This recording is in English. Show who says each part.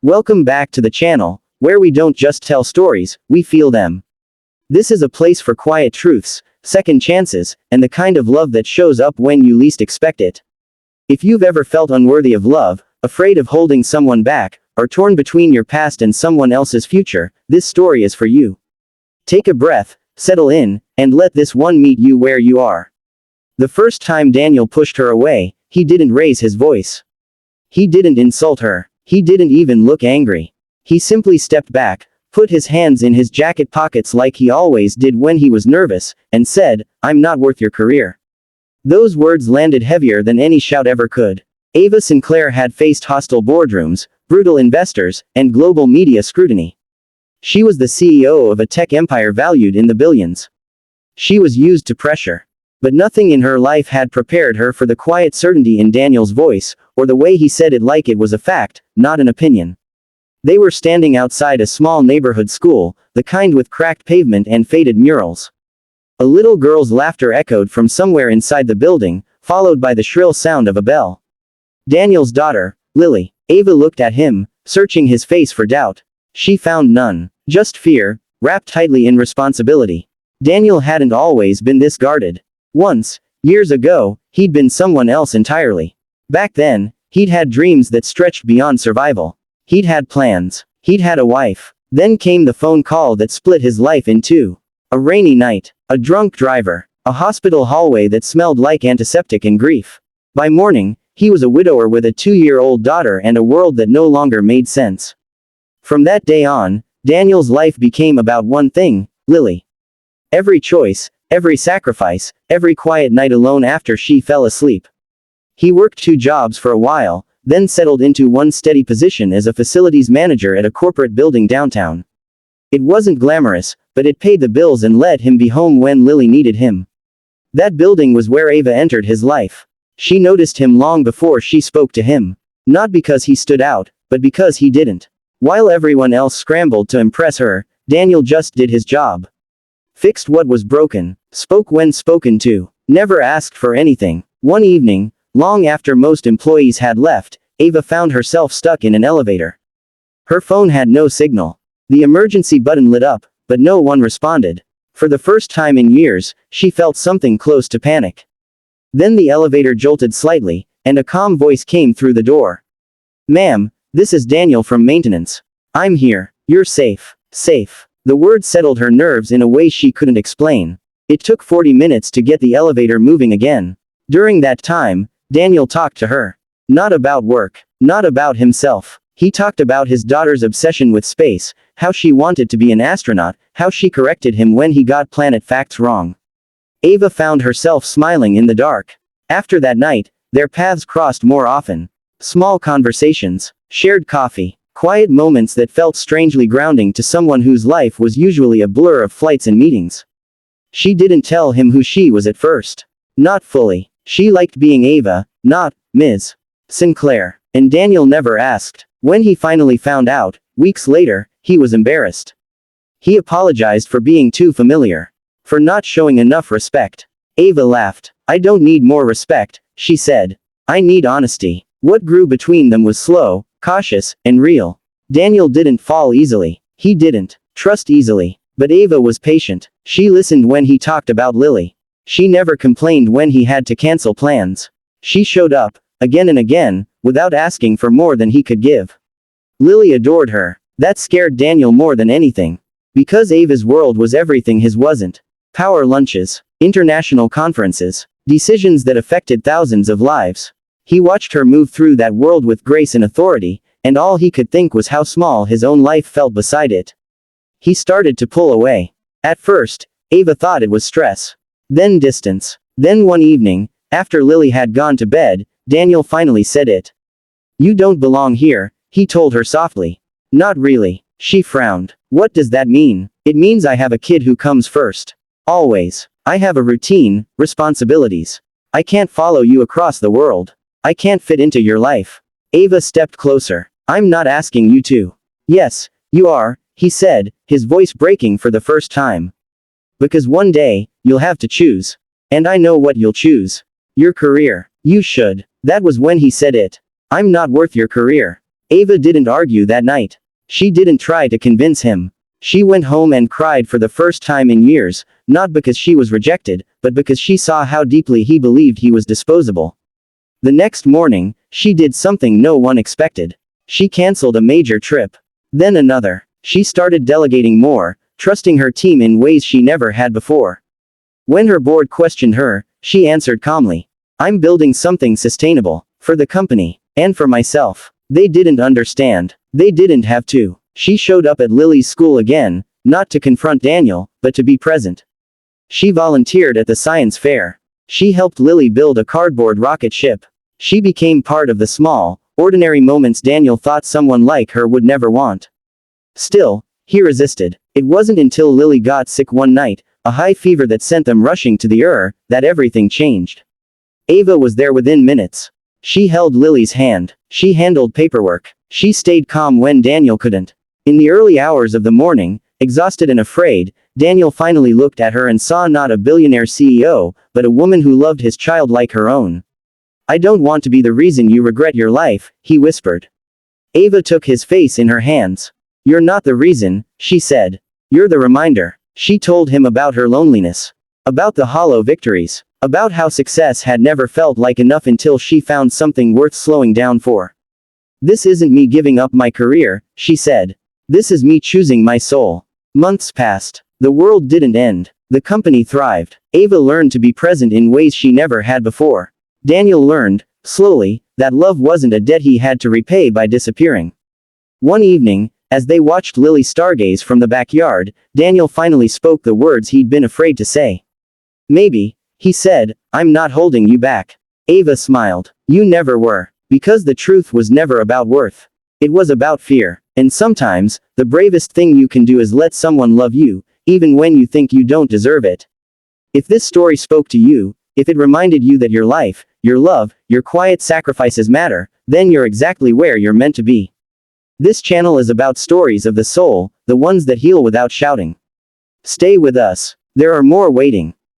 Speaker 1: Welcome back to the channel, where we don't just tell stories, we feel them. This is a place for quiet truths, second chances, and the kind of love that shows up when you least expect it. If you've ever felt unworthy of love, afraid of holding someone back, or torn between your past and someone else's future, this story is for you. Take a breath, settle in, and let this one meet you where you are. The first time Daniel pushed her away, he didn't raise his voice. He didn't insult her. He didn't even look angry. He simply stepped back, put his hands in his jacket pockets like he always did when he was nervous, and said, "I'm not worth your career." Those words landed heavier than any shout ever could. Ava Sinclair had faced hostile boardrooms, brutal investors, and global media scrutiny. She was the CEO of a tech empire valued in the billions. She was used to pressure. But nothing in her life had prepared her for the quiet certainty in Daniel's voice, or the way he said it like it was a fact, not an opinion. They were standing outside a small neighborhood school, the kind with cracked pavement and faded murals. A little girl's laughter echoed from somewhere inside the building, followed by the shrill sound of a bell. Daniel's daughter, Lily. Ava looked at him, searching his face for doubt. She found none. Just fear, wrapped tightly in responsibility. Daniel hadn't always been this guarded. Once, years ago, he'd been someone else entirely. Back then, he'd had dreams that stretched beyond survival. He'd had plans. He'd had a wife. Then came the phone call that split his life in two. A rainy night. A drunk driver. A hospital hallway that smelled like antiseptic and grief. By morning, he was a widower with a 2-year-old daughter and a world that no longer made sense. From that day on, Daniel's life became about one thing, Lily. Every choice, every sacrifice, every quiet night alone after she fell asleep. He worked 2 jobs for a while, then settled into one steady position as a facilities manager at a corporate building downtown. It wasn't glamorous, but it paid the bills and let him be home when Lily needed him. That building was where Ava entered his life. She noticed him long before she spoke to him. Not because he stood out, but because he didn't. While everyone else scrambled to impress her, Daniel just did his job. Fixed what was broken, spoke when spoken to, never asked for anything. One evening, long after most employees had left, Ava found herself stuck in an elevator. Her phone had no signal. The emergency button lit up, but no one responded. For the first time in years, she felt something close to panic. Then the elevator jolted slightly, and a calm voice came through the door. "Ma'am, this is Daniel from maintenance. I'm here. You're safe. Safe." The word settled her nerves in a way she couldn't explain. It took 40 minutes to get the elevator moving again. During that time, Daniel talked to her. Not about work. Not about himself. He talked about his daughter's obsession with space, how she wanted to be an astronaut, how she corrected him when he got planet facts wrong. Ava found herself smiling in the dark. After that night, their paths crossed more often. Small conversations, shared coffee, quiet moments that felt strangely grounding to someone whose life was usually a blur of flights and meetings. She didn't tell him who she was at first. Not fully. She liked being Ava, not Ms. Sinclair. And Daniel never asked. When he finally found out, weeks later, he was embarrassed. He apologized for being too familiar. For not showing enough respect. Ava laughed. "I don't need more respect," she said. "I need honesty." What grew between them was slow, cautious, and real. Daniel didn't fall easily. He didn't trust easily. But Ava was patient. She listened when he talked about Lily. She never complained when he had to cancel plans. She showed up, again and again, without asking for more than he could give. Lily adored her. That scared Daniel more than anything. Because Ava's world was everything his wasn't. Power lunches, international conferences, decisions that affected thousands of lives. He watched her move through that world with grace and authority, and all he could think was how small his own life felt beside it. He started to pull away. At first, Ava thought it was stress. Then distance. Then one evening, after Lily had gone to bed, Daniel finally said it. "You don't belong here," he told her softly. "Not really." She frowned. "What does that mean?" "It means I have a kid who comes first. Always. I have a routine, responsibilities. I can't follow you across the world. I can't fit into your life." Ava stepped closer. "I'm not asking you to." "Yes, you are," he said, his voice breaking for the first time. "Because one day, you'll have to choose. And I know what you'll choose. Your career. You should." That was when he said it. "I'm not worth your career." Ava didn't argue that night. She didn't try to convince him. She went home and cried for the first time in years, not because she was rejected, but because she saw how deeply he believed he was disposable. The next morning, she did something no one expected. She canceled a major trip. Then another. She started delegating more, trusting her team in ways she never had before. When her board questioned her, she answered calmly, "I'm building something sustainable, for the company, and for myself." They didn't understand. They didn't have to. She showed up at Lily's school again, not to confront Daniel, but to be present. She volunteered at the science fair. She helped Lily build a cardboard rocket ship. She became part of the small, ordinary moments Daniel thought someone like her would never want. Still, he resisted. It wasn't until Lily got sick one night, a high fever that sent them rushing to the ER, that everything changed. Ava was there within minutes. She held Lily's hand. She handled paperwork. She stayed calm when Daniel couldn't. In the early hours of the morning, exhausted and afraid, Daniel finally looked at her and saw not a billionaire CEO, but a woman who loved his child like her own. "I don't want to be the reason you regret your life," he whispered. Ava took his face in her hands. "You're not the reason," she said. "You're the reminder." She told him about her loneliness. About the hollow victories. About how success had never felt like enough until she found something worth slowing down for. "This isn't me giving up my career," she said. "This is me choosing my soul." Months passed. The world didn't end. The company thrived. Ava learned to be present in ways she never had before. Daniel learned, slowly, that love wasn't a debt he had to repay by disappearing. One evening, as they watched Lily stargaze from the backyard, Daniel finally spoke the words he'd been afraid to say. "Maybe," he said, "I'm not holding you back." Ava smiled. "You never were. Because the truth was never about worth. It was about fear. And sometimes, the bravest thing you can do is let someone love you, even when you think you don't deserve it." If this story spoke to you, if it reminded you that your life, your love, your quiet sacrifices matter, then you're exactly where you're meant to be. This channel is about stories of the soul, the ones that heal without shouting. Stay with us. There are more waiting.